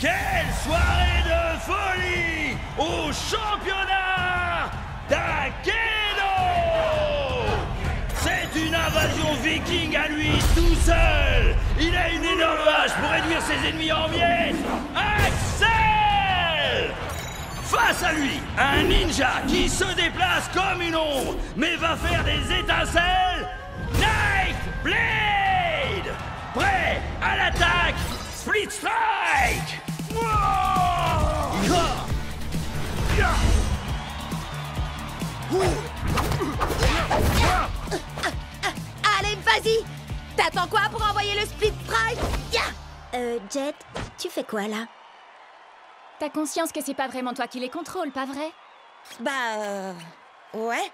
Quelle soirée de folie au championnat d'Akedo! C'est une invasion viking à lui tout seul! Il a une énorme hache pour réduire ses ennemis en miettes! Axel! Face à lui, un ninja qui se déplace comme une ombre, mais va faire des étincelles! Nightblade! Prêt à l'attaque! Split Strike! Allez, vas-y! T'attends quoi pour envoyer le Split Strike? Jet, tu fais quoi là? T'as conscience que c'est pas vraiment toi qui les contrôles, pas vrai? Ouais.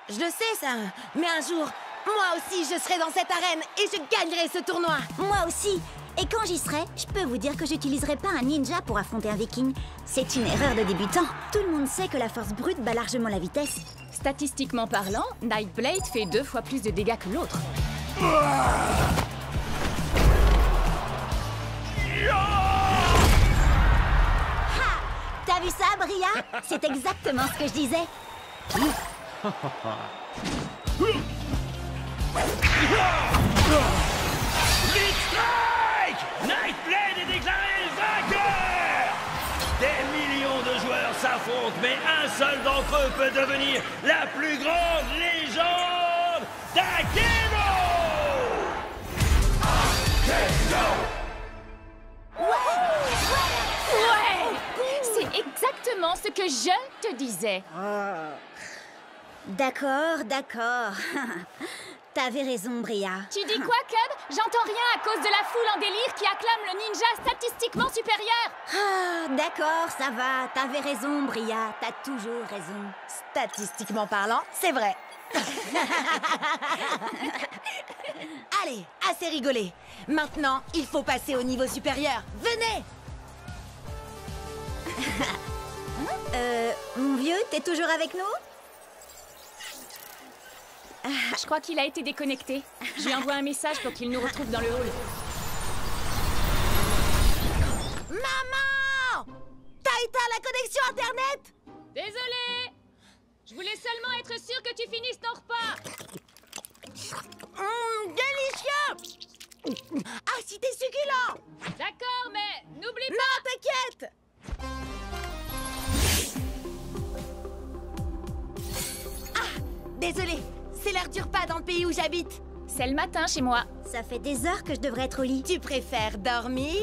Je le sais, ça. Mais un jour, moi aussi, je serai dans cette arène et je gagnerai ce tournoi. Moi aussi. Et quand j'y serai, je peux vous dire que j'utiliserai pas un ninja pour affronter un viking. C'est une erreur de débutant. Tout le monde sait que la force brute bat largement la vitesse. Statistiquement parlant, Nightblade fait 2 fois plus de dégâts que l'autre. T'as vu ça, Bria? C'est exactement ce que je disais. Split Strike! Nightblade est déclaré vainqueur! Des millions de joueurs s'affrontent, mais un seul d'entre eux peut devenir la plus grande légende d'Akedo! Ouais! C'est exactement ce que je te disais. D'accord. T'avais raison, Bria. Tu dis quoi, Cub? J'entends rien à cause de la foule en délire qui acclame le ninja statistiquement supérieur. D'accord, ça va. T'avais raison, Bria. T'as toujours raison. Statistiquement parlant, c'est vrai. Allez, assez rigolé. Maintenant, il faut passer au niveau supérieur. Venez! Mon vieux, t'es toujours avec nous? Je crois qu'il a été déconnecté. Je lui envoie un message pour qu'il nous retrouve dans le hall. Maman! T'as éteint la connexion Internet? Désolée! Je voulais seulement être sûre que tu finisses ton repas. Délicieux! Ah, si t'es succulent! D'accord, mais n'oublie pas... Non, t'inquiète! Ah, désolé, c'est l'heure du repas dans le pays où j'habite. C'est le matin chez moi. Ça fait des heures que je devrais être au lit. Tu préfères dormir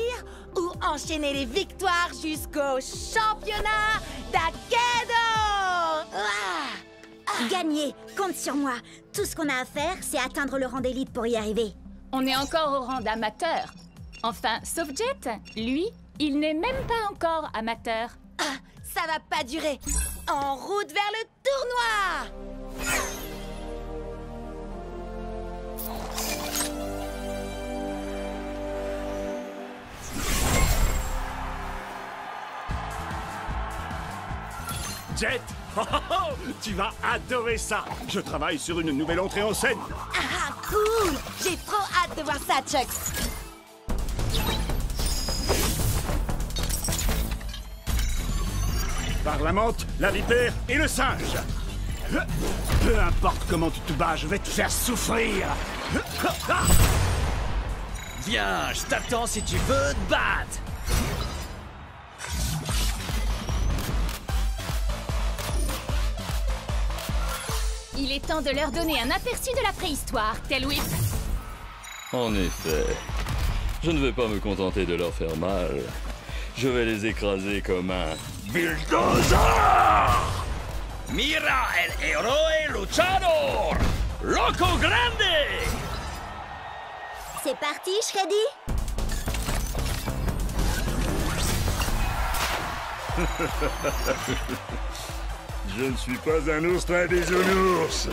ou enchaîner les victoires jusqu'au championnat d'Akedo? Gagner, compte sur moi. Tout ce qu'on a à faire, c'est atteindre le rang d'élite pour y arriver. On est encore au rang d'amateur. Enfin, sauf Jet. Lui, il n'est même pas encore amateur. Ah, ça va pas durer. En route vers le tournoi! Jet, tu vas adorer ça. Je travaille sur une nouvelle entrée en scène. Ah, cool! J'ai trop hâte de voir ça, Chuck. Par la menthe, la vipère et le singe. Peu importe comment tu te bats, je vais te faire souffrir. Viens, je t'attends si tu veux te battre! Il est temps de leur donner un aperçu de la préhistoire, Tail Whip. En effet, je ne vais pas me contenter de leur faire mal. Je vais les écraser comme un bulldozer! Mira el héroe luchador! Loco Grande! C'est parti, Shreddy? Je ne suis pas un ours très bisounours.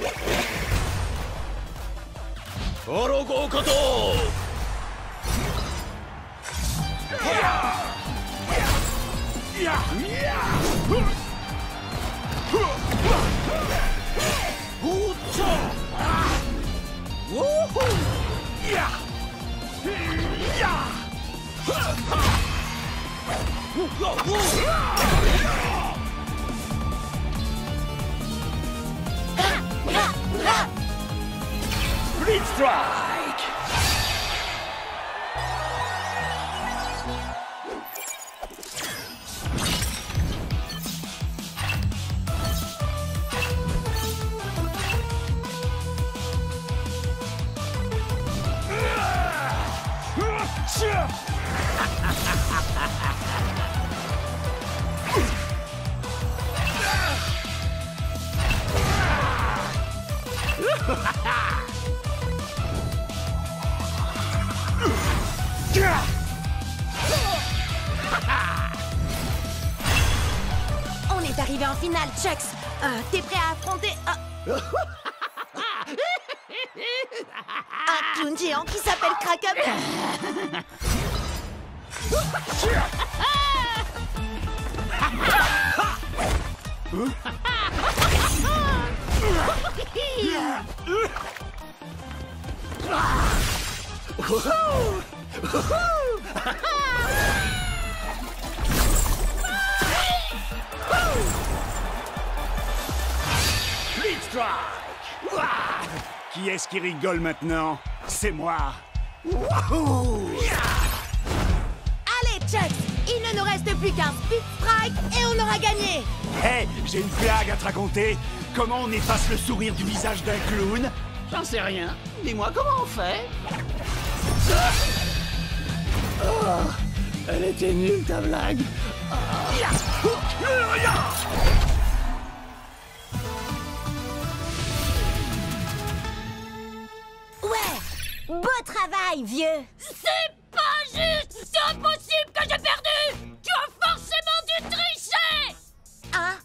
Orogo Koto! Blitz Strike! On est arrivé en finale, Chucks. T'es prêt à affronter un clown géant qui s'appelle Kraken? Blitz Strike! Qui est-ce qui rigole maintenant? C'est moi. Allez, Chucks, il ne nous reste plus qu'un Speed Strike et on aura gagné. Hé, j'ai une blague à te raconter. Comment on efface le sourire du visage d'un clown? J'en sais rien. Dis-moi comment on fait. Elle était nulle, ta blague. Ouais, Beau travail, vieux! C'est pas juste! C'est impossible que j'ai perdu! Tu as forcément dû tricher! hein?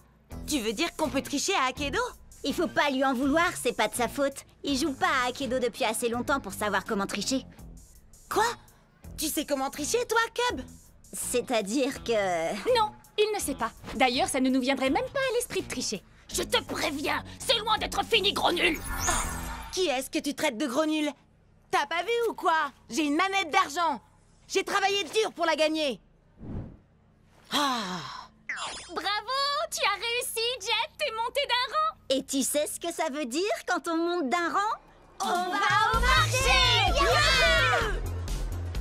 Tu veux dire qu'on peut tricher à Akedo? Il faut pas lui en vouloir, c'est pas de sa faute. Il joue pas à Akedo depuis assez longtemps pour savoir comment tricher. Quoi? Tu sais comment tricher, toi, Cub? C'est-à-dire que... Non, il ne sait pas. D'ailleurs, ça ne nous viendrait même pas à l'esprit de tricher. Je te préviens, c'est loin d'être fini, gros nul! Qui est-ce que tu traites de gros nul? T'as pas vu ou quoi? J'ai une manette d'argent. J'ai travaillé dur pour la gagner. Bravo! Tu as réussi, Jet! T'es monté d'un rang! Et tu sais ce que ça veut dire quand on monte d'un rang? On va au marché!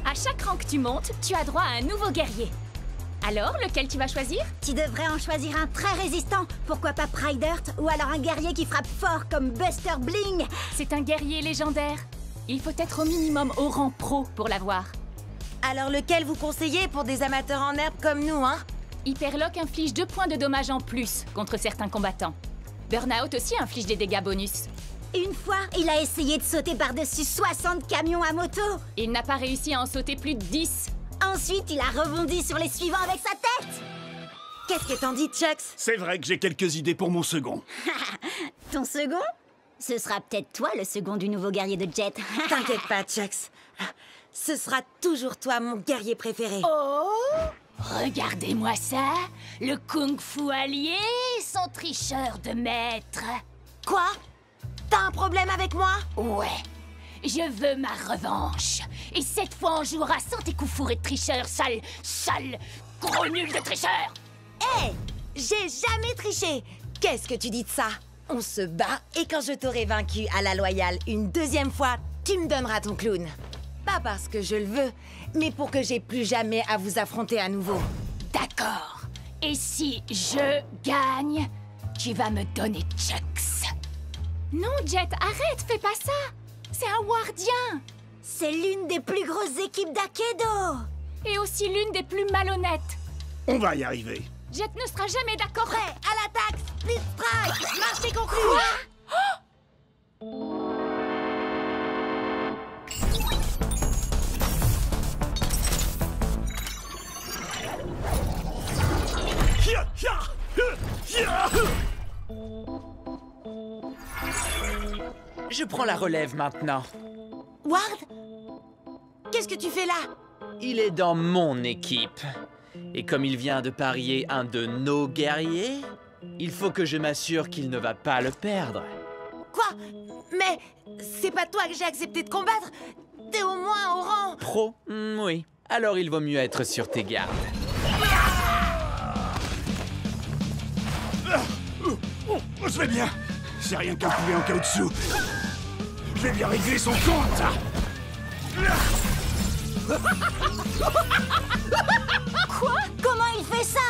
À chaque rang que tu montes, tu as droit à un nouveau guerrier. Alors, lequel tu vas choisir? Tu devrais en choisir un très résistant. Pourquoi pas Pride Earth? Ou alors un guerrier qui frappe fort comme Buster Bling. C'est un guerrier légendaire. Il faut être au minimum au rang pro pour l'avoir. Alors lequel vous conseillez pour des amateurs en herbe comme nous, hein? Hyperlock inflige 2 points de dommages en plus contre certains combattants. Burnout aussi inflige des dégâts bonus. Une fois, il a essayé de sauter par-dessus 60 camions à moto. Il n'a pas réussi à en sauter plus de 10. Ensuite, il a rebondi sur les suivants avec sa tête. Qu'est-ce que t'en dis, Chucks? C'est vrai que j'ai quelques idées pour mon second. Ton second? Ce sera peut-être toi le second du nouveau guerrier de Jet. T'inquiète pas, Chucks. Ce sera toujours toi, mon guerrier préféré. Regardez-moi ça, le kung-fu allié, son tricheur de maître. Quoi? T'as un problème avec moi? Ouais, je veux ma revanche. Et cette fois, on jouera sans tes coups fourrés de tricheur, sale, gros nul de tricheur. Hé! J'ai jamais triché! Qu'est-ce que tu dis de ça? On se bat et quand je t'aurai vaincu à la loyale une deuxième fois, tu me donneras ton clown. Pas parce que je le veux, mais pour que j'ai plus jamais à vous affronter à nouveau. D'accord. Et si je gagne, tu vas me donner Chucks. Non, Jet, arrête, fais pas ça. C'est un Wardien. C'est l'une des plus grosses équipes d'Akedo. Et aussi l'une des plus malhonnêtes. On va y arriver. Jet ne sera jamais d'accord. Prêt, à l'attaque! Split strike! Marché conclu! Je prends la relève maintenant. Ward? Qu'est-ce que tu fais là? Il est dans mon équipe. Et comme il vient de parier un de nos guerriers, il faut que je m'assure qu'il ne va pas le perdre. Quoi? Mais c'est pas toi que j'ai accepté de combattre! T'es au moins au rang! Pro? Oui. Alors il vaut mieux être sur tes gardes. Ah! Oh, je vais bien. C'est rien qu'un poulet en caoutchouc. Je vais bien régler son compte. Quoi? Comment il fait ça?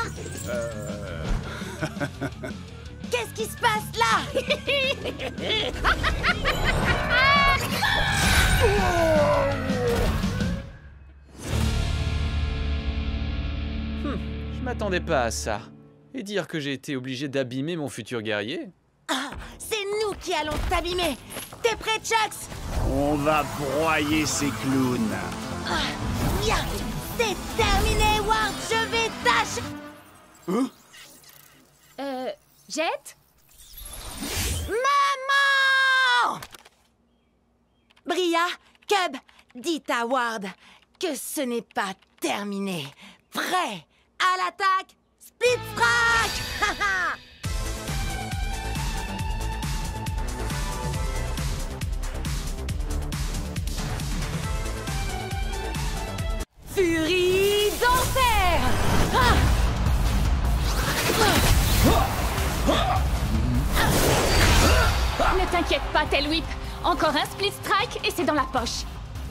Qu'est-ce qui se passe là? Je m'attendais pas à ça. Et dire que j'ai été obligé d'abîmer mon futur guerrier? Ah, c'est nous qui allons t'abîmer. T'es prêt, Chucks? On va broyer ces clowns. Ah, bien. C'est terminé, Ward. Je vais tâcher. Jet? Maman! Bria, Cub, dites à Ward que ce n'est pas terminé. Prêt à l'attaque, Split Strike! Furie d'enfer! Ne t'inquiète pas, Tail Whip. Encore un split strike et c'est dans la poche.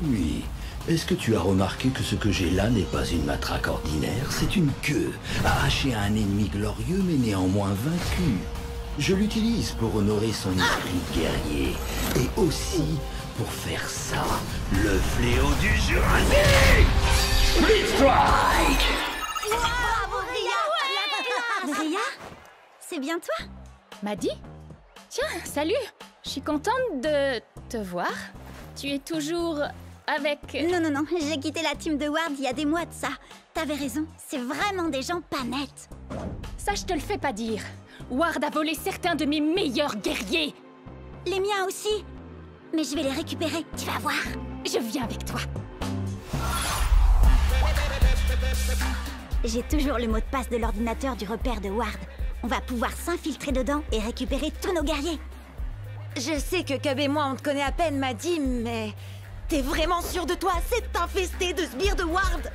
Oui. Est-ce que tu as remarqué que ce que j'ai là n'est pas une matraque ordinaire? C'est une queue, arrachée à un ennemi glorieux mais néanmoins vaincu. Je l'utilise pour honorer son esprit guerrier. Et aussi pour faire ça, le fléau du Jurassique! Split Strike! Bravo, Bria! Bria? C'est bien toi? Maddie? Tiens, salut. Je suis contente de te voir. Tu es toujours avec... Non, j'ai quitté la team de Ward il y a des mois de ça. T'avais raison, c'est vraiment des gens pas nets. Ça, je te le fais pas dire. Ward a volé certains de mes meilleurs guerriers. Les miens aussi. Mais je vais les récupérer, tu vas voir. Je viens avec toi. J'ai toujours le mot de passe de l'ordinateur du repère de Ward. On va pouvoir s'infiltrer dedans et récupérer tous nos guerriers. Je sais que Cub et moi, on te connaît à peine, Maddie, mais... T'es vraiment sûr de toi? C'est infesté de sbires de Ward!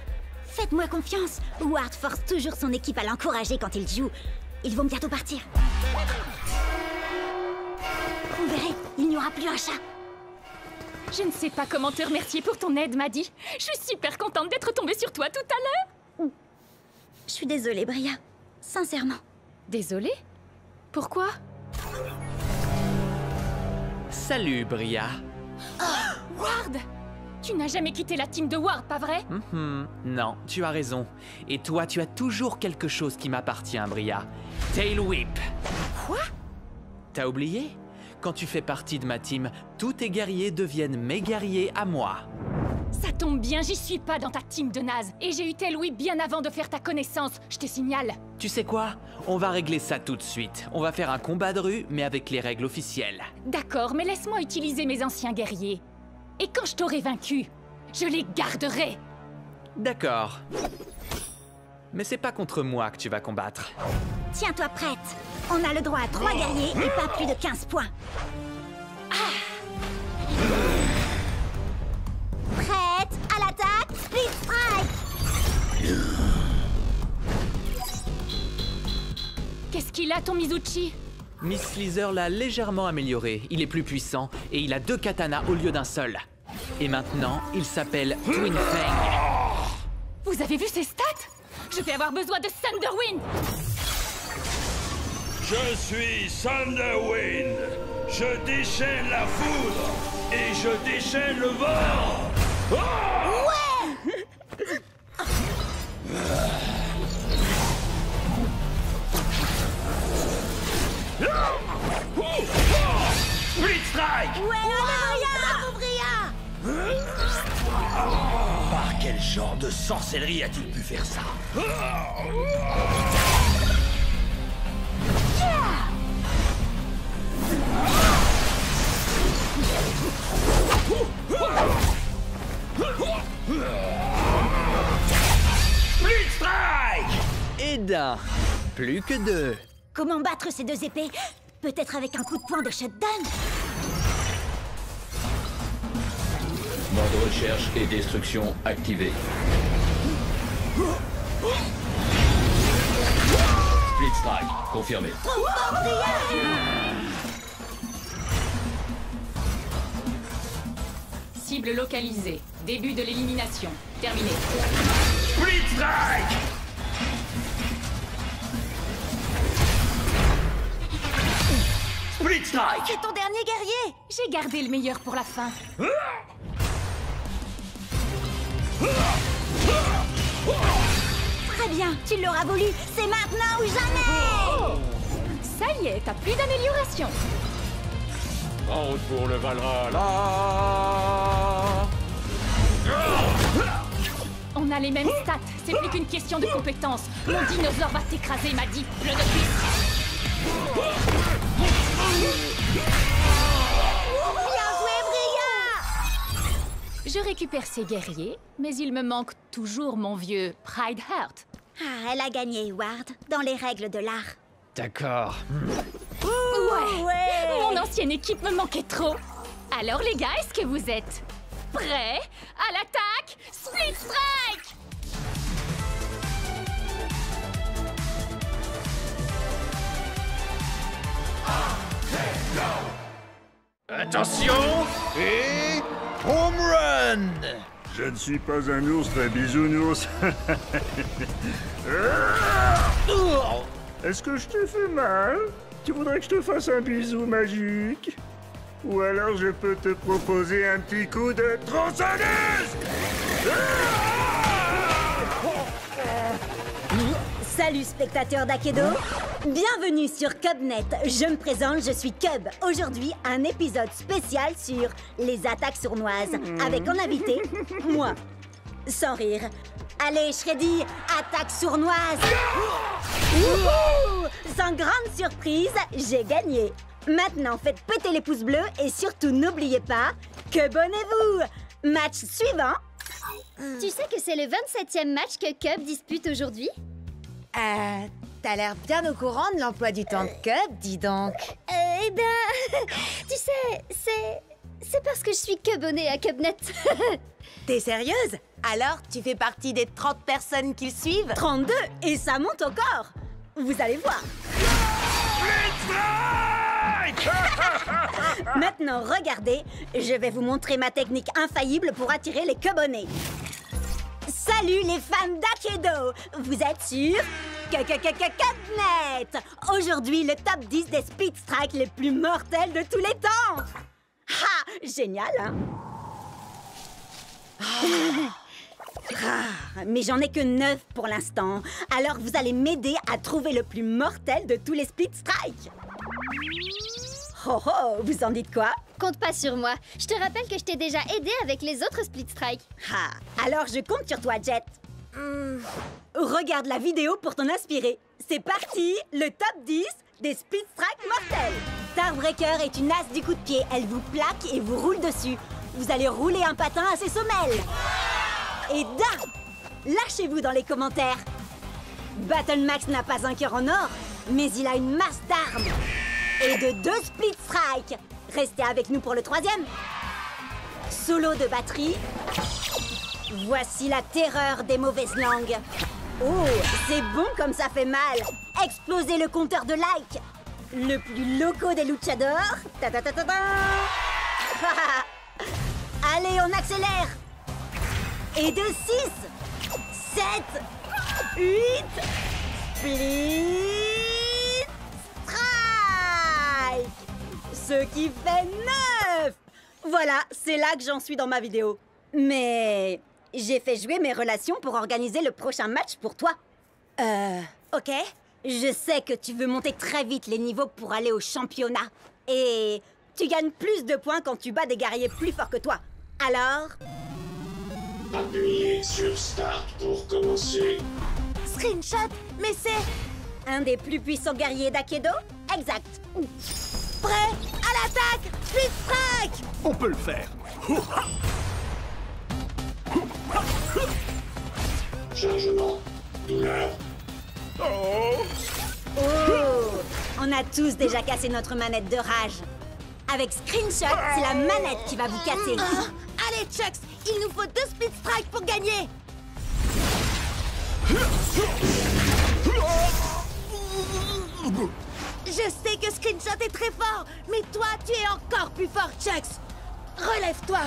Faites-moi confiance. Ward force toujours son équipe à l'encourager quand il joue. Ils vont bientôt partir. Vous verrez, il n'y aura plus un chat. Je ne sais pas comment te remercier pour ton aide, Maddie. Je suis super contente d'être tombée sur toi tout à l'heure. Je suis désolée, Bria. Sincèrement. Désolée? Pourquoi? Salut, Bria. Ward! Tu n'as jamais quitté la team de Ward, pas vrai? Non, tu as raison. Et toi, tu as toujours quelque chose qui m'appartient, Bria. Tail Whip. Quoi? T'as oublié? Quand tu fais partie de ma team, tous tes guerriers deviennent mes guerriers à moi. Ça tombe bien, j'y suis pas dans ta team de naze. Et j'ai eu Tail Whip bien avant de faire ta connaissance, je te signale. Tu sais quoi? On va régler ça tout de suite. On va faire un combat de rue, mais avec les règles officielles. D'accord, mais laisse-moi utiliser mes anciens guerriers. Et quand je t'aurai vaincu, je les garderai. D'accord. Mais c'est pas contre moi que tu vas combattre. Tiens-toi prête. On a le droit à 3 guerriers et pas plus de 15 points. Prête à l'attaque, Split Strike. Qu'est-ce qu'il a, ton Mizuchi? Miss Sleazer l'a légèrement amélioré. Il est plus puissant et il a 2 katanas au lieu d'un seul. Et maintenant, il s'appelle Twin Fang. Vous avez vu ses stats? Je vais avoir besoin de Thunderwind. Je suis Thunderwind. Je déchaîne la foudre et je déchaîne le vent. Split Strike! Bravo, Bria! Par quel genre de sorcellerie a-t-il pu faire ça? Split Strike! Et d'un. Plus que 2. Comment battre ces 2 épées? Peut-être avec un coup de poing de shutdown? Mode recherche et destruction activé. Split Strike, confirmé. Cible localisée. Début de l'élimination. Terminé. Split Strike! Split Strike! C'est ton dernier guerrier! J'ai gardé le meilleur pour la fin. Très bien, tu l'auras voulu. C'est maintenant ou jamais. Ça y est, t'as plus d'amélioration. En route pour le Valhalla. On a les mêmes stats. C'est plus qu'une question de compétence. Mon dinosaure va t'écraser, m'a dit. Le de Bien joué, Bria. Je récupère ces guerriers, mais il me manque toujours mon vieux Pride Heart. Ah, elle a gagné, Ward, dans les règles de l'art. D'accord. Ouais. Mon ancienne équipe me manquait trop. Alors les gars, est-ce que vous êtes prêts à l'attaque? Split Strike! Attention et home run. Je ne suis pas un ours très bisounours. Est-ce que je te fais mal? Tu voudrais que je te fasse un bisou magique? Ou alors je peux te proposer un petit coup de tronçonneuse? Salut spectateurs d'Akedo. Bienvenue sur Cubnet. Je me présente, je suis Cub. Aujourd'hui, un épisode spécial sur les attaques sournoises. Avec en invité, moi. Sans rire. Allez, Shreddy, attaque sournoise. Wouhou! Sans grande surprise, j'ai gagné. Maintenant, faites péter les pouces bleus et surtout n'oubliez pas, Cubonnez-vous. Match suivant. Tu sais que c'est le 27e match que Cub dispute aujourd'hui? T'as l'air bien au courant de l'emploi du temps de Cub, dis donc. Eh ben, tu sais, c'est parce que je suis Cubonnée à Cubnet. T'es sérieuse? Alors, tu fais partie des 30 personnes qui le suivent? 32 et ça monte encore. Vous allez voir. Maintenant, regardez, je vais vous montrer ma technique infaillible pour attirer les Cubonnés. Salut les fans d'Akedo. Vous êtes sur Cubnet. Aujourd'hui, le top 10 des Split Strike les plus mortels de tous les temps. Ha! Génial, hein? Mais j'en ai que 9 pour l'instant. Alors vous allez m'aider à trouver le plus mortel de tous les Split Strike. Oh oh, vous en dites quoi? Compte pas sur moi. Je te rappelle que je t'ai déjà aidé avec les autres Split Strike. Ah, alors je compte sur toi, Jet. Regarde la vidéo pour t'en inspirer. C'est parti, le top 10 des Split Strike mortels. Starbreaker est une as du coup de pied. Elle vous plaque et vous roule dessus. Vous allez rouler un patin à ses semelles. Et da! Lâchez-vous dans les commentaires. Battle Max n'a pas un cœur en or, mais il a une masse d'armes. Et de 2 Split Strike. Restez avec nous pour le 3e. Solo de batterie. Voici la terreur des mauvaises langues. Oh, c'est bon comme ça fait mal. Explosez le compteur de likes. Le plus loco des luchadors. Ta ta ta ta ta. Allez, on accélère. Et de 6, 7, 8, Split Strike. Ce qui fait 9. Voilà, c'est là que j'en suis dans ma vidéo. Mais j'ai fait jouer mes relations pour organiser le prochain match pour toi. Ok. Je sais que tu veux monter très vite les niveaux pour aller au championnat. Et tu gagnes plus de points quand tu bats des guerriers plus forts que toi. Alors... Appuyez sur Start pour commencer. Screenshot, mais c'est... un des plus puissants guerriers d'Akedo? Exact. Prêt à l'attaque! Split Strike! On peut le faire. Chargement. Douleur. Oh! Oh! On a tous déjà cassé notre manette de rage. Avec Screenshot, c'est la manette qui va vous casser. Allez, Chucks, il nous faut 2 Split Strike pour gagner! sais que Screenshot est très fort, mais toi, tu es encore plus fort, Chucks. Relève-toi.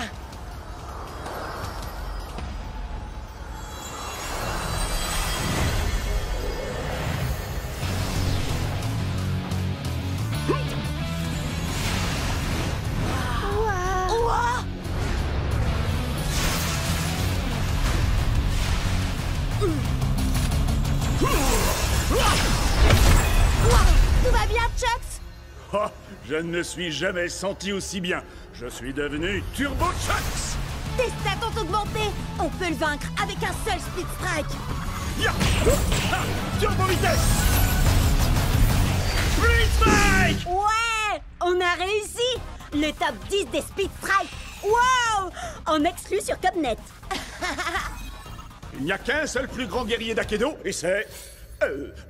Tout va bien, Chucks? Oh, je ne me suis jamais senti aussi bien. Je suis devenu Turbo Chucks. Tes stats ont augmenté. On peut le vaincre avec un seul Split Strike. Ya! Ah! Turbo vitesse. Split Strike! Ouais! On a réussi! Le top 10 des Speed Strike! Wow! En exclu sur Cubnet. Il n'y a qu'un seul plus grand guerrier d'Akedo, et c'est...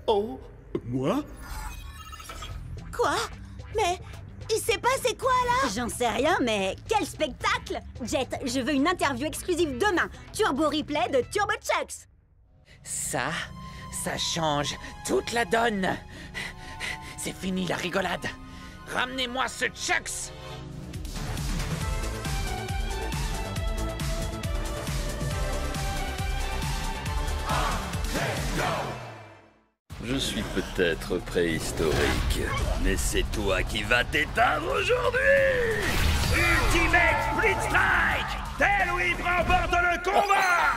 Oh... moi? Quoi? Mais il s'est passé quoi, là? J'en sais rien, mais quel spectacle! Jet, je veux une interview exclusive demain. Turbo replay de Turbo Chucks. Ça change toute la donne. C'est fini la rigolade. Ramenez-moi ce Chucks. Je suis peut-être préhistorique, mais c'est toi qui vas t'éteindre aujourd'hui! Ultimate Split Strike! Tailwhip remporte le combat!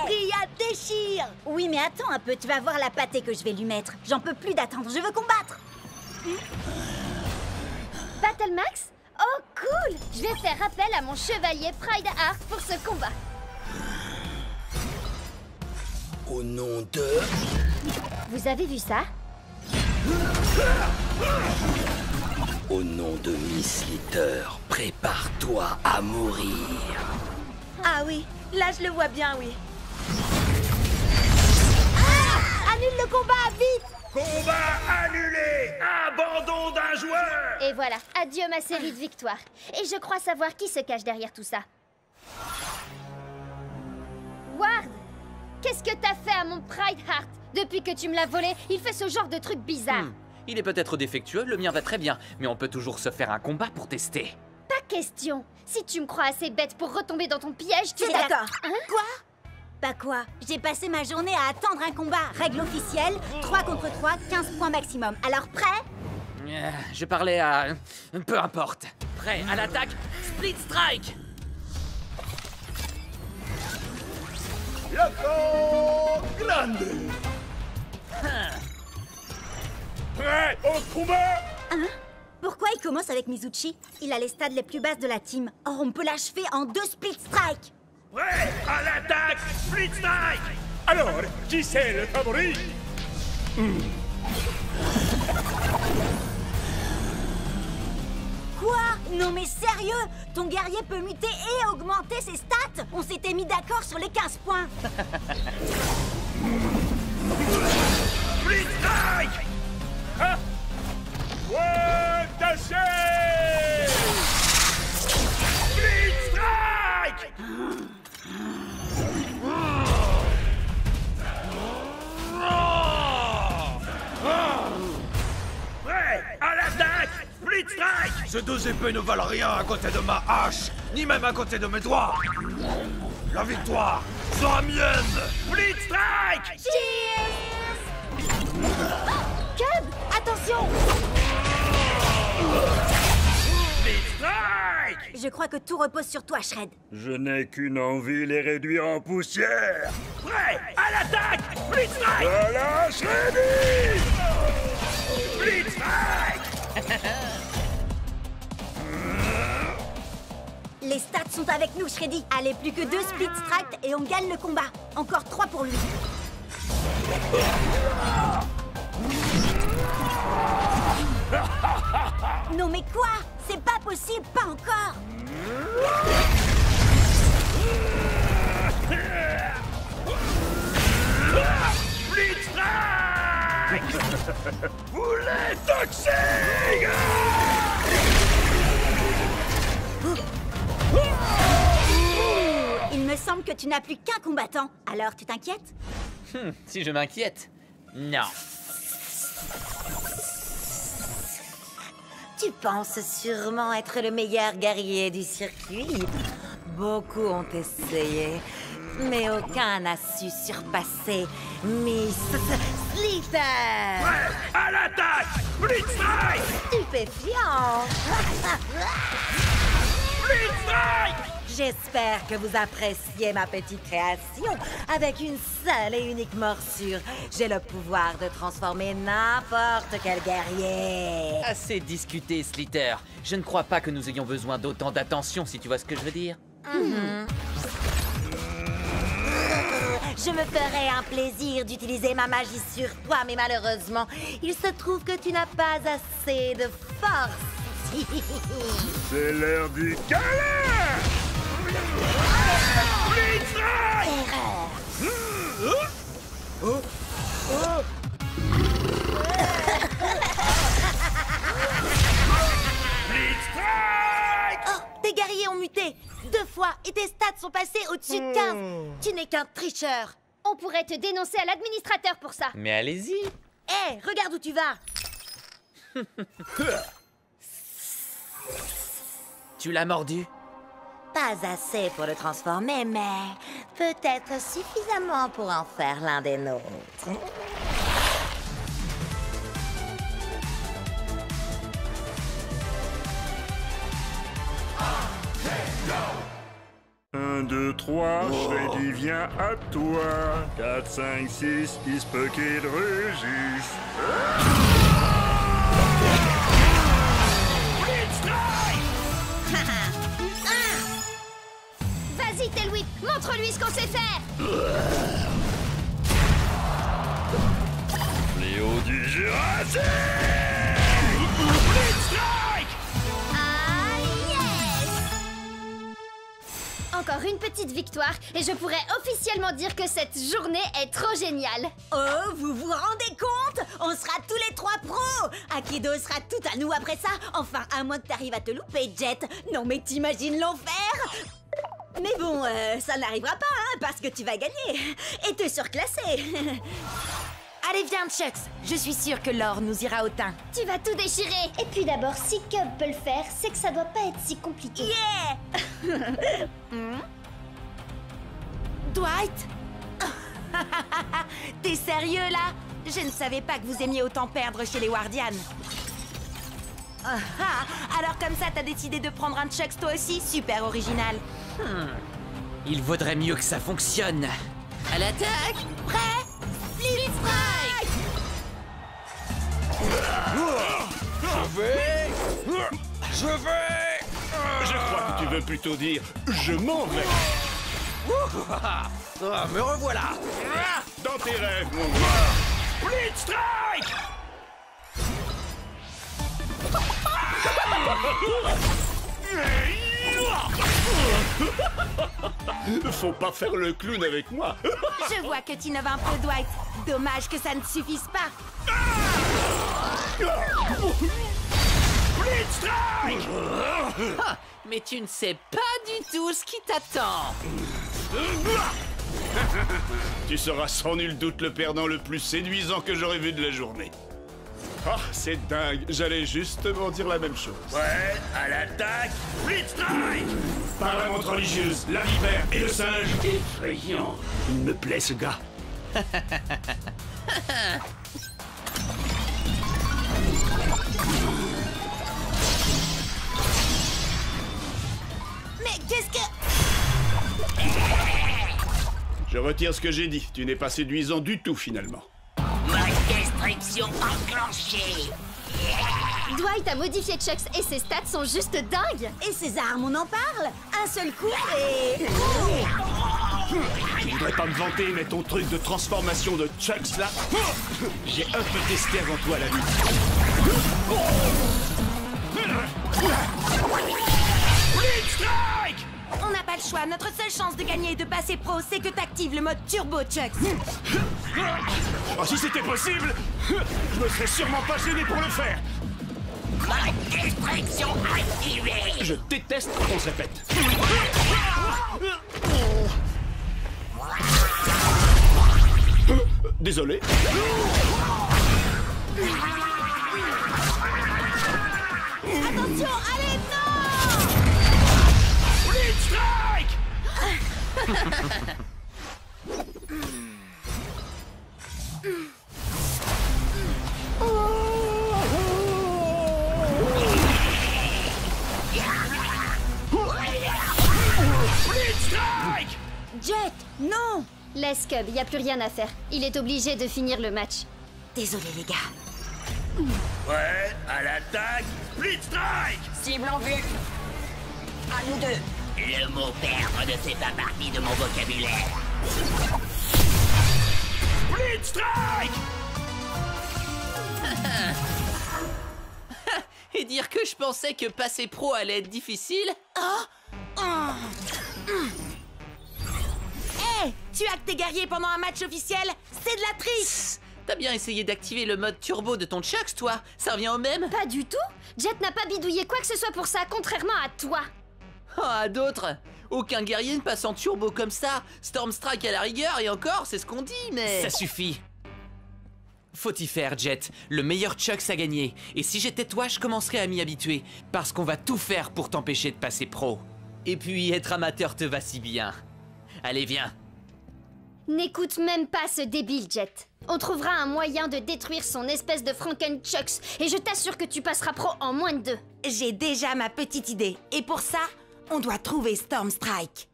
Riyad déchire! Oui, mais attends un peu, tu vas voir la pâtée que je vais lui mettre. J'en peux plus d'attendre, je veux combattre. Battle Max? Oh, cool! Je vais faire appel à mon chevalier Pride Heart pour ce combat. Au nom de... Vous avez vu ça? Au nom de Miss Litter, prépare-toi à mourir. Ah oui, là je le vois bien, oui. Ah! Annule le combat, vite! Combat annulé! Abandon d'un joueur! Et voilà, adieu ma série de victoires. Et je crois savoir qui se cache derrière tout ça. Ward! Qu'est-ce que t'as fait à mon Pride Heart? Depuis que tu me l'as volé, il fait ce genre de truc bizarre. Il est peut-être défectueux, le mien va très bien, mais on peut toujours se faire un combat pour tester. Pas question. Si tu me crois assez bête pour retomber dans ton piège, tu C'est es d'accord. Hein? Quoi? Bah quoi? J'ai passé ma journée à attendre un combat. Règle officielle, 3 contre 3, 15 points maximum. Alors prêt? Je parlais à... peu importe. Prêt à l'attaque, Split Strike. Yoko Grande. Prêt au combat? Hein? Pourquoi il commence avec Mizuchi? Il a les stades les plus basses de la team. Or, on peut l'achever en 2 Split Strike. Prêt à l'attaque! Split Strike! Alors, qui c'est le favori? Quoi? Non mais sérieux? Ton guerrier peut muter et augmenter ses stats? On s'était mis d'accord sur les 15 points. Split Strike! Ah! Ouais, tâchez! Split Strike! Prêt à l'attaque! Split Strike! Ces deux épées ne valent rien à côté de ma hache, ni même à côté de mes doigts. La victoire sera mienne. Split Strike! Cub, attention! Split Strike! Je crois que tout repose sur toi, Shred. Je n'ai qu'une envie, les réduire en poussière. Prêt à l'attaque! Split Strike! Voilà, Shreddy! Split Strike! Les stats sont avec nous, Shreddy. Allez, plus que 2 Split Strike et on gagne le combat. Encore 3 pour lui. Non mais quoi? C'est pas possible, pas encore. Split Strike! Boulet toxique! Il me semble que tu n'as plus qu'un combattant. Alors, tu t'inquiètes? Si je m'inquiète. Non. Tu penses sûrement être le meilleur guerrier du circuit. Beaucoup ont essayé, mais aucun n'a su surpasser Miss Slither. Ouais, à l'attaque! Blitzstrike! Stupéfiant. Blitzstrike! J'espère que vous appréciez ma petite création. Avec une seule et unique morsure, j'ai le pouvoir de transformer n'importe quel guerrier. Assez discuté, Slither. Je ne crois pas que nous ayons besoin d'autant d'attention, si tu vois ce que je veux dire. Je me ferais un plaisir d'utiliser ma magie sur toi, mais malheureusement, il se trouve que tu n'as pas assez de force. C'est l'heure du câlin! Blitzstrike! Blitzstrike! Oh, tes guerriers ont muté 2 fois et tes stats sont passés au-dessus de 15. Tu n'es qu'un tricheur. On pourrait te dénoncer à l'administrateur pour ça. Mais allez-y. Hé, regarde où tu vas. Tu l'as mordu? Pas assez pour le transformer, mais peut-être suffisamment pour en faire l'un des nôtres. 1, 2, 3, Freddy vient à toi. 4, 5, 6, il se peut qu'il rugisse. Vas-y, Tailwhip, montre-lui ce qu'on sait faire. Fléau du Jurassique! Ah, yes! Encore une petite victoire et je pourrais officiellement dire que cette journée est trop géniale. Oh, vous vous rendez compte? On sera tous les 3 pros. Akido sera tout à nous après ça. Enfin, à moins que t'arrives à te louper, Jet. Non mais t'imagines l'enfer? Mais bon, ça n'arrivera pas, hein, parce que tu vas gagner et te surclasser. Allez, viens, Chucks. Je suis sûre que l'or nous ira au teint. Tu vas tout déchirer. Et puis d'abord, si Cub peut le faire, c'est que ça doit pas être si compliqué. Yeah! Dwight? T'es sérieux, là? Je ne savais pas que vous aimiez autant perdre chez les Wardians. Alors comme ça, t'as décidé de prendre un Chucks toi aussi? Super original. Il vaudrait mieux que ça fonctionne. À l'attaque! Prêt? Blitzstrike! Je crois que tu veux plutôt dire je m'en vais. Me revoilà. Dans tes rêves, mon gars. Blitzstrike! Faut pas faire le clown avec moi. Je vois que tu innoves un peu, Dwight. Dommage que ça ne suffise pas. Blitzstrike! Ah, mais tu ne sais pas du tout ce qui t'attend. Tu seras sans nul doute le perdant le plus séduisant que j'aurais vu de la journée. Ah, c'est dingue. J'allais justement dire la même chose. Ouais, à l'attaque! Blitzstrike! Par la montre religieuse, la vipère et le singe. Effrayant. Il me plaît, ce gars. Mais qu'est-ce que... Je retire ce que j'ai dit. Tu n'es pas séduisant du tout, finalement. Ma destruction enclenchée! Dwight a modifié Chucks et ses stats sont juste dingues. Et ces armes, on en parle? Un seul coup et... Je voudrais pas me vanter, mais ton truc de transformation de Chucks, là... J'ai un peu testé avant toi, la vie. Blitzstrike! On n'a pas le choix. Notre seule chance de gagner et de passer pro, c'est que t'actives le mode turbo, Chucks. Oh, si c'était possible, je me serais sûrement pas gêné pour le faire. Ma destruction activée! Je déteste quand on se répète. Désolé. Attention, allez, non! Blitz Strike! Blitz Strike! Jet, non! Laisse Cub, y a plus rien à faire. Il est obligé de finir le match. Désolé, les gars. Ouais, à l'attaque, Blitz Strike! Cible en vue. À nous deux. Le mot perdre ne fait pas partie de mon vocabulaire. Blitz Strike! Et dire que je pensais que passer pro allait être difficile? Hé, tu hackes tes guerriers pendant un match officiel? C'est de la triche! T'as bien essayé d'activer le mode turbo de ton Chucks, toi? Ça revient au même? Pas du tout. Jet n'a pas bidouillé quoi que ce soit pour ça, contrairement à toi. Oh, à d'autres! Aucun guerrier ne passe en turbo comme ça! Storm Strike à la rigueur, et encore, c'est ce qu'on dit, mais... Ça suffit! Faut y faire, Jet. Le meilleur Chucks a gagné. Et si j'étais toi, je commencerais à m'y habituer. Parce qu'on va tout faire pour t'empêcher de passer pro. Et puis, être amateur te va si bien. Allez, viens. N'écoute même pas ce débile, Jet. On trouvera un moyen de détruire son espèce de Franken-Chucks. Et je t'assure que tu passeras pro en moins de 2. J'ai déjà ma petite idée. Et pour ça, on doit trouver Storm Strike.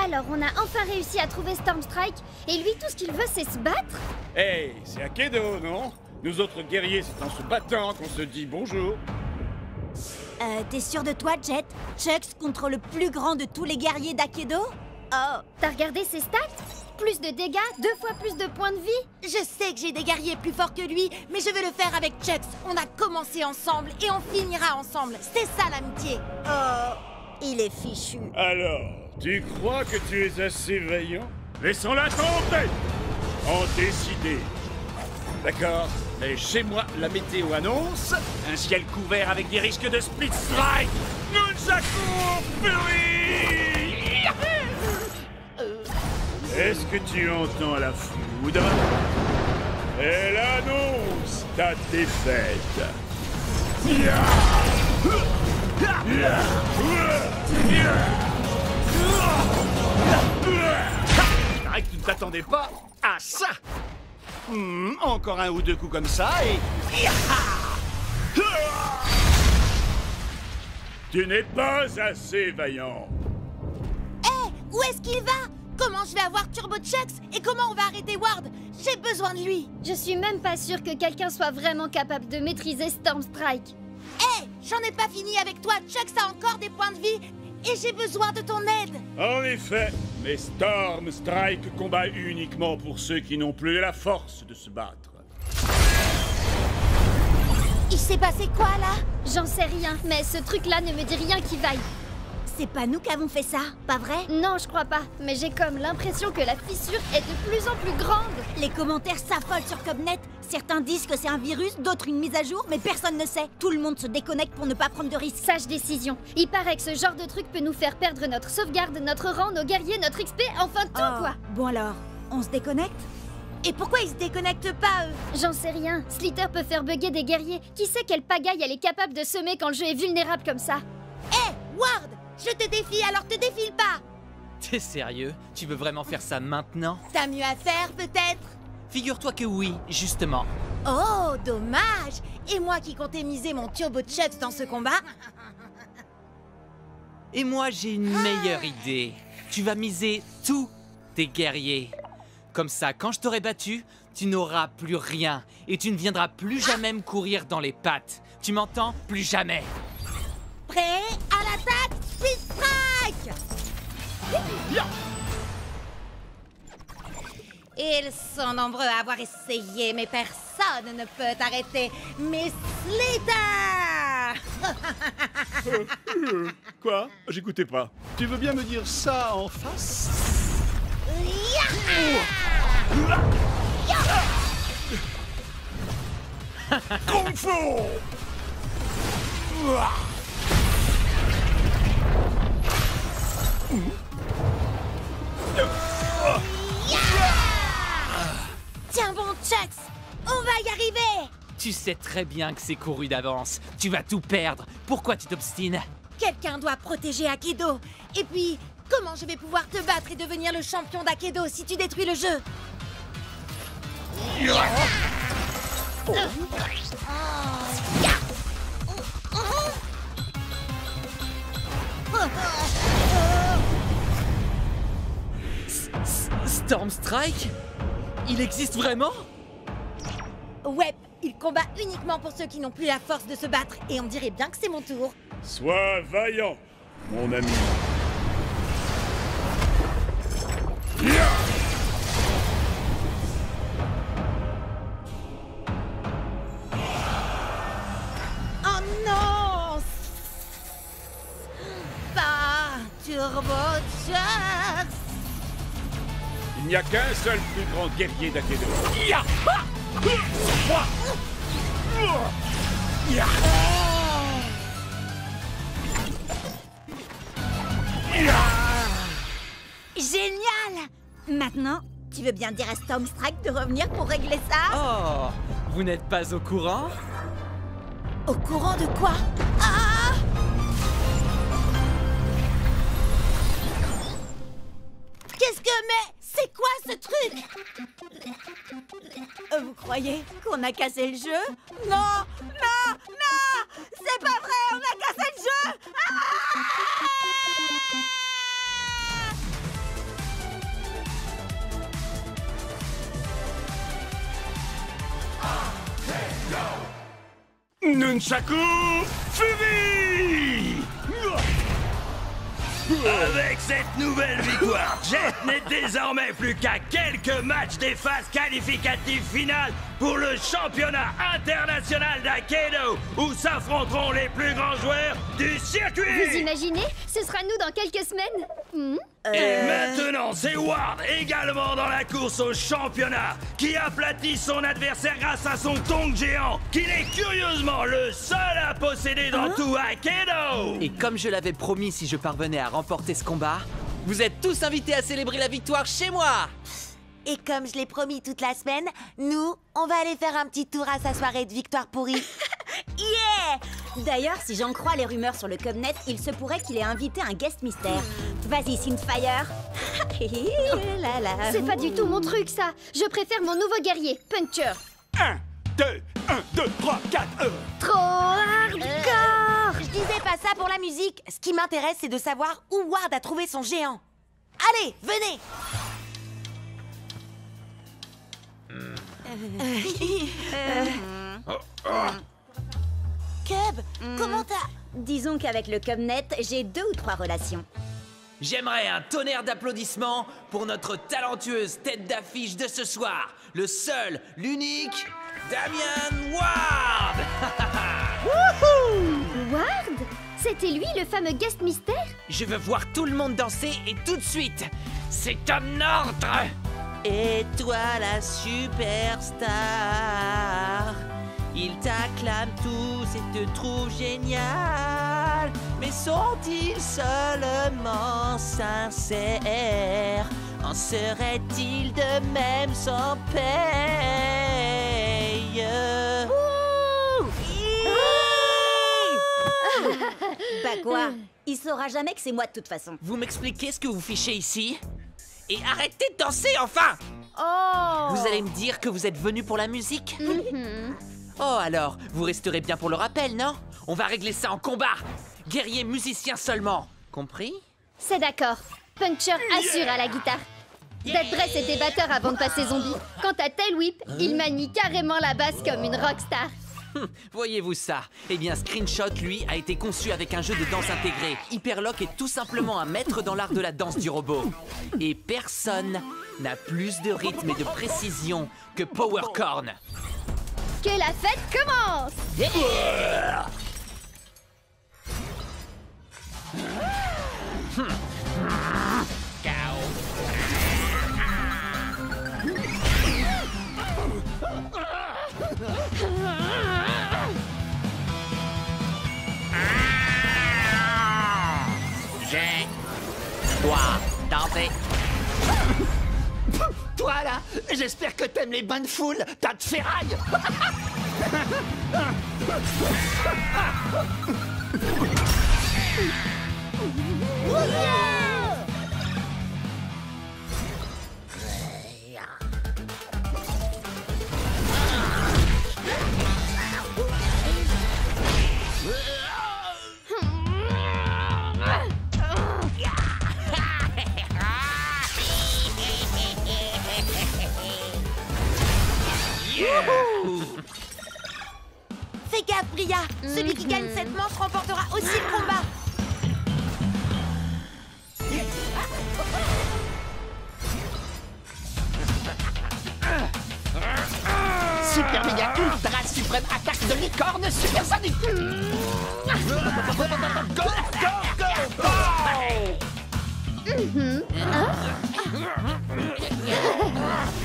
Alors, on a enfin réussi à trouver Storm Strike. Et lui, tout ce qu'il veut, c'est se battre? Hey, c'est Akedo, non? Nous autres guerriers, c'est en se battant qu'on se dit bonjour. T'es sûr de toi, Jet? Chucks contre le plus grand de tous les guerriers d'Akedo? Oh, t'as regardé ses stats? Plus de dégâts, 2 fois plus de points de vie. Je sais que j'ai des guerriers plus forts que lui, mais je vais le faire avec Chucks. On a commencé ensemble et on finira ensemble. C'est ça l'amitié. Oh, il est fichu. Alors, tu crois que tu es assez vaillant? Laissons-la tomber! En décider. D'accord, mais chez moi, la météo annonce un ciel couvert avec des risques de split strike. Nunchaku Fury! Est-ce que tu entends la foudre? Elle annonce ta défaite. Il paraît que tu ne t'attendais pas à ça. Encore un ou deux coups comme ça et... Tu n'es pas assez vaillant. Hé, où est-ce qu'il va? Comment je vais avoir Turbo Chucks? Et comment on va arrêter Ward? J'ai besoin de lui. Je suis même pas sûre que quelqu'un soit vraiment capable de maîtriser Storm Strike. Hé, j'en ai pas fini avec toi. Chucks a encore des points de vie et j'ai besoin de ton aide. En effet, mais Storm Strike combat uniquement pour ceux qui n'ont plus la force de se battre. Il s'est passé quoi, là? J'en sais rien, mais ce truc-là ne me dit rien qui vaille. C'est pas nous qui avons fait ça, pas vrai? Non, je crois pas, mais j'ai comme l'impression que la fissure est de plus en plus grande. Les commentaires s'affolent sur Cubnet. Certains disent que c'est un virus, d'autres une mise à jour, mais personne ne sait. Tout le monde se déconnecte pour ne pas prendre de risques. Sage décision. Il paraît que ce genre de truc peut nous faire perdre notre sauvegarde, notre rang, nos guerriers, notre XP, enfin tout quoi. Bon alors, on se déconnecte? Et pourquoi ils se déconnectent pas, eux? J'en sais rien. Slither peut faire bugger des guerriers. Qui sait quelle pagaille elle est capable de semer quand le jeu est vulnérable comme ça? Hé, Ward! Je te défie, alors te défile pas! T'es sérieux? Tu veux vraiment faire ça maintenant? T'as mieux à faire, peut-être? Figure-toi que oui, justement. Oh, dommage! Et moi qui comptais miser mon Turbo Chucks dans ce combat? Et moi, j'ai une meilleure idée. Tu vas miser tous tes guerriers. Comme ça, quand je t'aurai battu, tu n'auras plus rien. Et tu ne viendras plus jamais me courir dans les pattes. Tu m'entends? Plus jamais. Prêt? À l'attaque! Speed Strike! Ils sont nombreux à avoir essayé, mais personne ne peut arrêter Miss Slither! Quoi? J'écoutais pas. Tu veux bien me dire ça en face? Kung Fu! Chucks, on va y arriver! Tu sais très bien que c'est couru d'avance. Tu vas tout perdre. Pourquoi tu t'obstines? Quelqu'un doit protéger Akedo. Et puis, comment je vais pouvoir te battre et devenir le champion d'Akedo si tu détruis le jeu? Storm Strike? Il existe vraiment? Ouais, il combat uniquement pour ceux qui n'ont plus la force de se battre. Et on dirait bien que c'est mon tour. Sois vaillant, mon ami. Oh non! Pas Turbo Chucks! Il n'y a qu'un seul plus grand guerrier d'Akedo. Génial! Maintenant, tu veux bien dire à Storm Strike de revenir pour régler ça? Oh, vous n'êtes pas au courant? Au courant de quoi? Ah! Qu'est-ce que... Mais c'est quoi ce truc? Vous croyez qu'on a cassé le jeu? Non! Non! Non! C'est pas vrai! On a cassé le jeu! Nunchaku Fury! Avec cette nouvelle victoire, Jet n'est désormais plus qu'à quelques matchs des phases qualificatives finales pour le championnat international d'Akedo, où s'affronteront les plus grands joueurs du circuit. Vous imaginez? Ce sera nous dans quelques semaines. Et maintenant, c'est Ward, également dans la course au championnat, qui aplatit son adversaire grâce à son tong géant, qu'il est curieusement le seul à posséder dans tout Akedo. Et comme je l'avais promis, si je parvenais à remporter ce combat, vous êtes tous invités à célébrer la victoire chez moi. Et comme je l'ai promis toute la semaine, nous, on va aller faire un petit tour à sa soirée de victoire pourrie. Yeah! D'ailleurs, si j'en crois les rumeurs sur le Cubnet, il se pourrait qu'il ait invité un guest mystère. Vas-y, Synthfire. C'est pas du tout mon truc, ça. Je préfère mon nouveau guerrier, Puncher. 1, 2, 3, 4, Trop hardcore! Je disais pas ça pour la musique. Ce qui m'intéresse, c'est de savoir où Ward a trouvé son géant. Allez, venez! Cub, comment t'as... Disons qu'avec le Cubnet, j'ai 2 ou 3 relations. J'aimerais un tonnerre d'applaudissements pour notre talentueuse tête d'affiche de ce soir, le seul, l'unique, Damian Ward. Ward? C'était lui le fameux guest mystère? Je veux voir tout le monde danser et tout de suite. C'est un ordre. Et toi la superstar, ils t'acclament tous et te trouvent génial. Mais sont-ils seulement sincères? En serait-il de même sans paye? Bah quoi? Il saura jamais que c'est moi de toute façon. Vous m'expliquez ce que vous fichez ici? Et arrêtez de danser, enfin! Oh! Vous allez me dire que vous êtes venu pour la musique? Oh alors, vous resterez bien pour le rappel, non? On va régler ça en combat! Guerrier musicien seulement, compris? C'est d'accord. Puncher assure à la guitare. Dead Dress était batteur avant de passer zombie. Quant à Tail Whip, il manie carrément la basse comme une rockstar. Voyez-vous ça? Eh bien, Screenshot, lui, a été conçu avec un jeu de danse intégré. Hyperlock est tout simplement un maître dans l'art de la danse du robot. Et personne n'a plus de rythme et de précision que Powercorn. Que la fête commence! J'ai dois danser. toi là. J'espère que t'aimes les bains de foule, tas de ferraille. Fais gaffe, Bria. Celui qui gagne cette manche remportera aussi le combat. Super méga ultra suprême attaque de licorne supersonique. Go, go, go,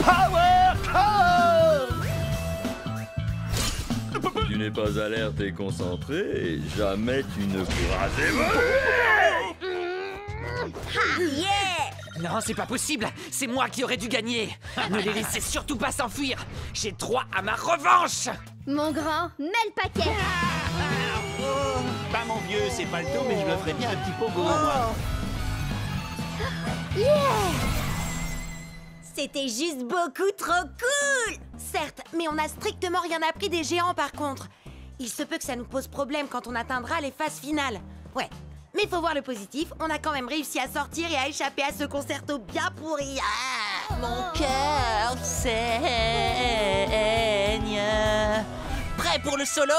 Power Core. Tu n'es pas alerte et concentré, et jamais tu ne pourras évoluer. Non, c'est pas possible. C'est moi qui aurais dû gagner. Ne les laissez surtout pas s'enfuir. J'ai droit à ma revanche. Mon grand, mets le paquet. Bah mon vieux, c'est pas le tout, mais je me ferais bien un petit pogo, moi. C'était juste beaucoup trop cool. Certes, mais on n'a strictement rien appris des géants par contre. Il se peut que ça nous pose problème quand on atteindra les phases finales. Ouais, mais faut voir le positif, on a quand même réussi à sortir et à échapper à ce concerto bien pourri. Ah, mon cœur saigne. Prêt pour le solo?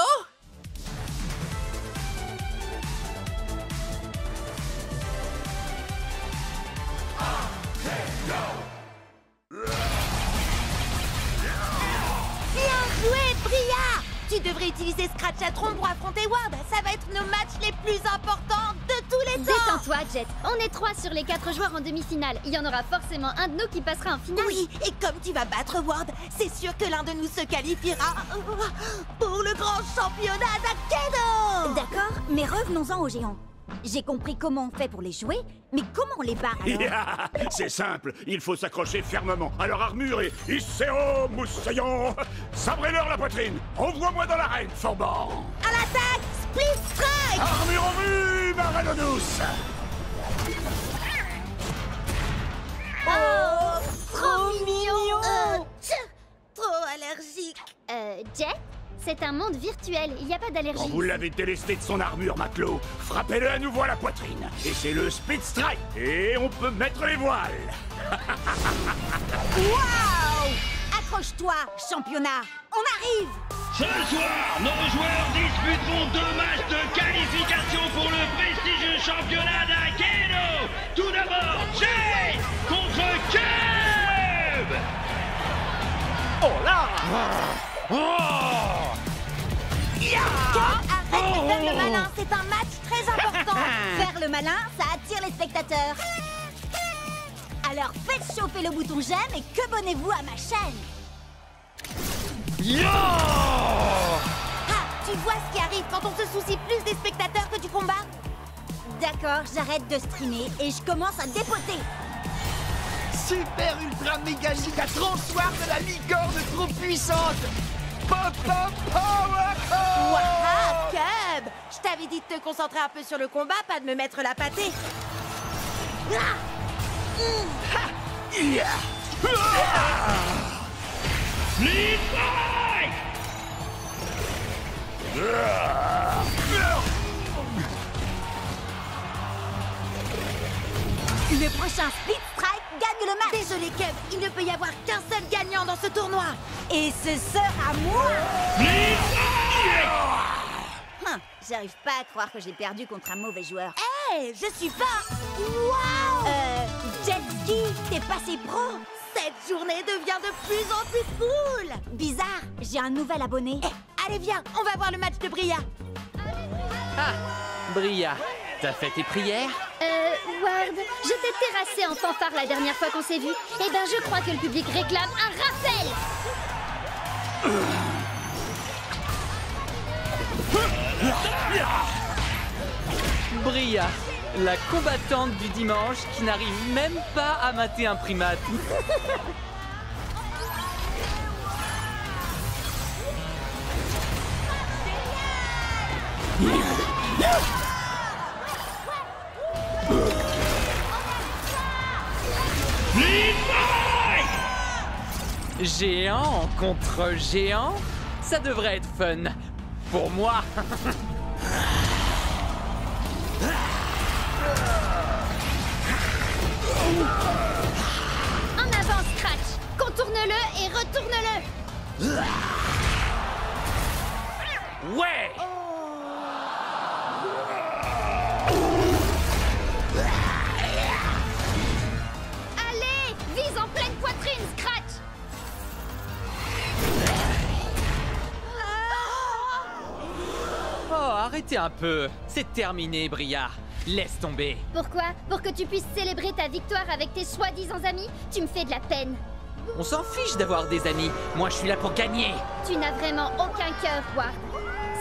Bien joué, Bria! Tu devrais utiliser Scratchatron pour affronter Ward. Ça va être nos matchs les plus importants de tous les temps. Détends-toi, Jet. On est 3 sur les 4 joueurs en demi-finale. Il y en aura forcément un de nous qui passera en finale. Oui, et comme tu vas battre Ward, c'est sûr que l'un de nous se qualifiera pour le grand championnat d'Akedo. D'accord, mais revenons-en aux géants. J'ai compris comment on fait pour les jouer, mais comment on les bat alors? C'est simple, il faut s'accrocher fermement à leur armure et Isséo, moussaillon. Sabrez-leur la poitrine. Envoie-moi dans l'arène, Forban. À l'attaque, Split Strike. Armure en vue, Maradonus. Oh, trop mignon. Trop allergique. Jet, c'est un monde virtuel, il n'y a pas d'allergie. Quand vous l'avez délesté de son armure, matelot, frappez-le à nouveau à la poitrine. Et c'est le Speed Strike. Et on peut mettre les voiles. Waouh! Accroche-toi, championnat. On arrive. Ce soir, nos joueurs disputeront 2 matchs de qualification pour le prestigieux championnat d'Akedo. Tout d'abord, Jay contre Cube. Oh là! Arrête de faire le malin, c'est un match très important. Faire le malin, ça attire les spectateurs. Alors faites chauffer le bouton j'aime et que abonnez-vous à ma chaîne. Ah, tu vois ce qui arrive quand on se soucie plus des spectateurs que du combat? D'accord, j'arrête de streamer et je commence à dépoter. Super ultra méga giga tranchoir de la licorne trop puissante. Pop pop power core. Waouh, Cub! Je t'avais dit de te concentrer un peu sur le combat, pas de me mettre la pâtée. Split Strike. Le prochain Split Strike gagne le match. Désolé, Cub, il ne peut y avoir qu'un seul gagnant dans ce tournoi. Et ce sera moi. Split Strike. J'arrive pas à croire que j'ai perdu contre un mauvais joueur. Hé, je suis pas... Waouh! Jet Ski, t'es passé pro. Cette journée devient de plus en plus cool. Bizarre, j'ai un nouvel abonné. Allez, viens, on va voir le match de Bria. Ah, Bria, t'as fait tes prières? Ward, je t'ai terrassé en fanfare la dernière fois qu'on s'est vu. Eh ben, je crois que le public réclame un rappel. Bria, la combattante du dimanche qui n'arrive même pas à mater un primate. Géant contre géant? Ça devrait être fun. Pour moi. En avant, Scratch! Contourne-le et retourne-le! Ouais! Allez! Vise en pleine poitrine, Scratch! Oh, arrêtez un peu. C'est terminé, Bria. Laisse tomber. Pourquoi? Pour que tu puisses célébrer ta victoire avec tes soi-disant amis? Tu me fais de la peine. On s'en fiche d'avoir des amis. Moi, je suis là pour gagner. Tu n'as vraiment aucun cœur, Ward.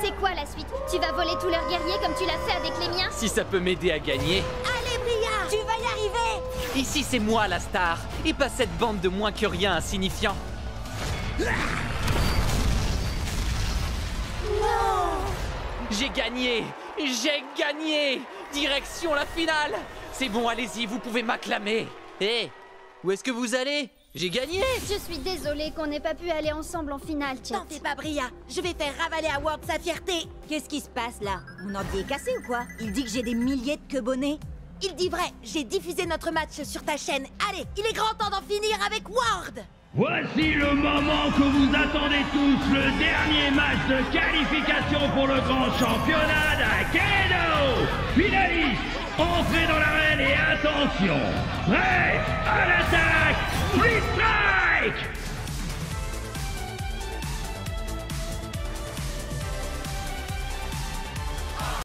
C'est quoi la suite? Tu vas voler tous leurs guerriers comme tu l'as fait avec les miens? Si ça peut m'aider à gagner. Allez, Bria! Tu vas y arriver! Ici, c'est moi la star, et pas cette bande de moins que rien insignifiants. Non! J'ai gagné! J'ai gagné! Direction la finale! C'est bon, allez-y, vous pouvez m'acclamer. Hé, où est-ce que vous allez? J'ai gagné! Je suis désolée qu'on n'ait pas pu aller ensemble en finale, Jet. T'en fais pas, Bria. Je vais faire ravaler à Ward sa fierté. Qu'est-ce qui se passe là? Mon ordi est cassé ou quoi? Il dit que j'ai des milliers de queue-bonnets. Il dit vrai. J'ai diffusé notre match sur ta chaîne. Allez, il est grand temps d'en finir avec Ward. Voici le moment que vous attendez tous, le dernier match de qualification pour le grand championnat d'Akedo. Finaliste, entrez dans l'arène et attention, prêt à l'attaque, Split Strike!